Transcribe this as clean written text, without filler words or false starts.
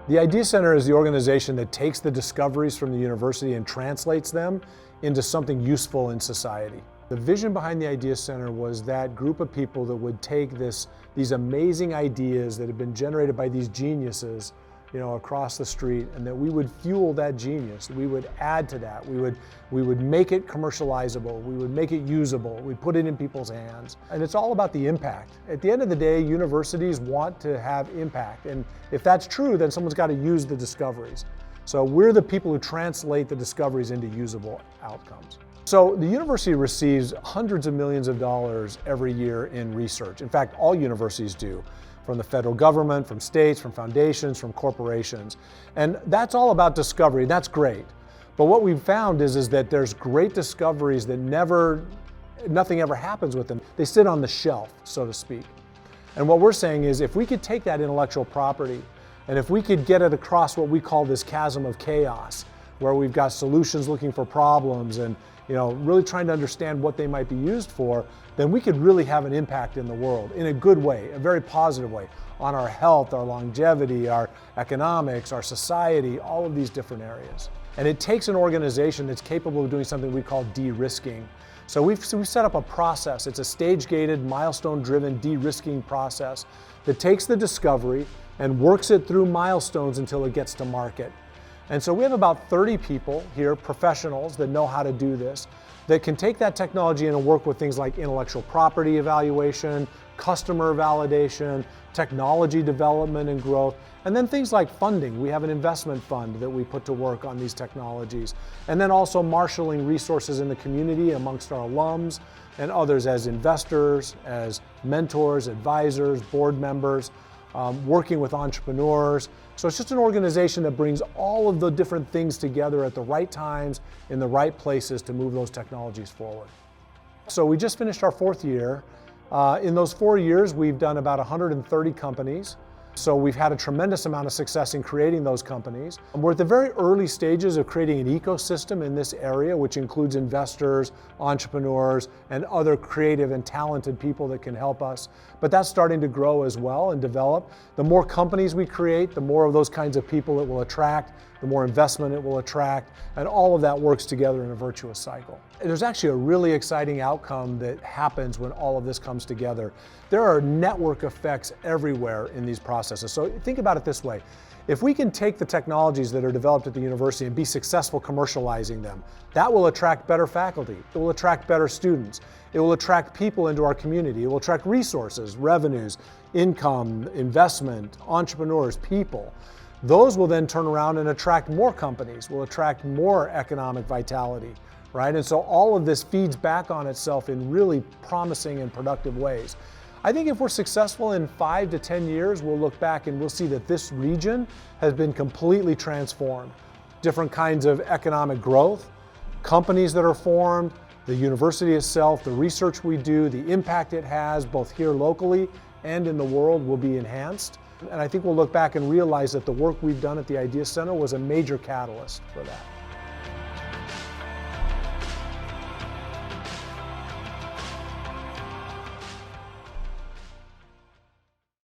The Idea Center is the organization that takes the discoveries from the university and translates them into something useful in society. The vision behind the Idea Center was that group of people that would take these amazing ideas that have been generated by these geniuses, across the street, and that we would fuel that genius. We would add to that. We would make it commercializable. We would make it usable. We'd put it in people's hands. And it's all about the impact. At the end of the day, universities want to have impact. And if that's true, then someone's got to use the discoveries. So we're the people who translate the discoveries into usable outcomes. So the university receives hundreds of millions of dollars every year in research. In fact, all universities do. From the federal government, from states, from foundations, from corporations. And that's all about discovery, that's great. But what we've found is that there's great discoveries that nothing ever happens with them. They sit on the shelf, so to speak. And what we're saying is if we could take that intellectual property and if we could get it across what we call this chasm of chaos, where we've got solutions looking for problems and really trying to understand what they might be used for, then we could really have an impact in the world in a good way, a very positive way, on our health, our longevity, our economics, our society, all of these different areas. And it takes an organization that's capable of doing something we call de-risking. So we've set up a process. It's a stage-gated, milestone-driven de-risking process that takes the discovery and works it through milestones until it gets to market. And so we have about 30 people here, professionals that know how to do this, that can take that technology and work with things like intellectual property evaluation, customer validation, technology development and growth, and then things like funding. We have an investment fund that we put to work on these technologies. And then also marshaling resources in the community amongst our alums and others as investors, as mentors, advisors, board members, working with entrepreneurs. So it's just an organization that brings all of the different things together at the right times, in the right places to move those technologies forward. So we just finished our 4th year. In those 4 years, we've done about 130 companies. So we've had a tremendous amount of success in creating those companies. We're at the very early stages of creating an ecosystem in this area, which includes investors, entrepreneurs, and other creative and talented people that can help us. But that's starting to grow as well and develop. The more companies we create, the more of those kinds of people it will attract, the more investment it will attract, and all of that works together in a virtuous cycle. And there's actually a really exciting outcome that happens when all of this comes together. There are network effects everywhere in these processes. So think about it this way. If we can take the technologies that are developed at the university and be successful commercializing them, that will attract better faculty. It will attract better students. It will attract people into our community. It will attract resources, revenues, income, investment, entrepreneurs, people. Those will then turn around and attract more companies, will attract more economic vitality, right? And so all of this feeds back on itself in really promising and productive ways. I think if we're successful in 5 to 10 years, we'll look back and we'll see that this region has been completely transformed. Different kinds of economic growth, companies that are formed, the university itself, the research we do, the impact it has both here locally and in the world will be enhanced. And I think we'll look back and realize that the work we've done at the Idea Center was a major catalyst for that.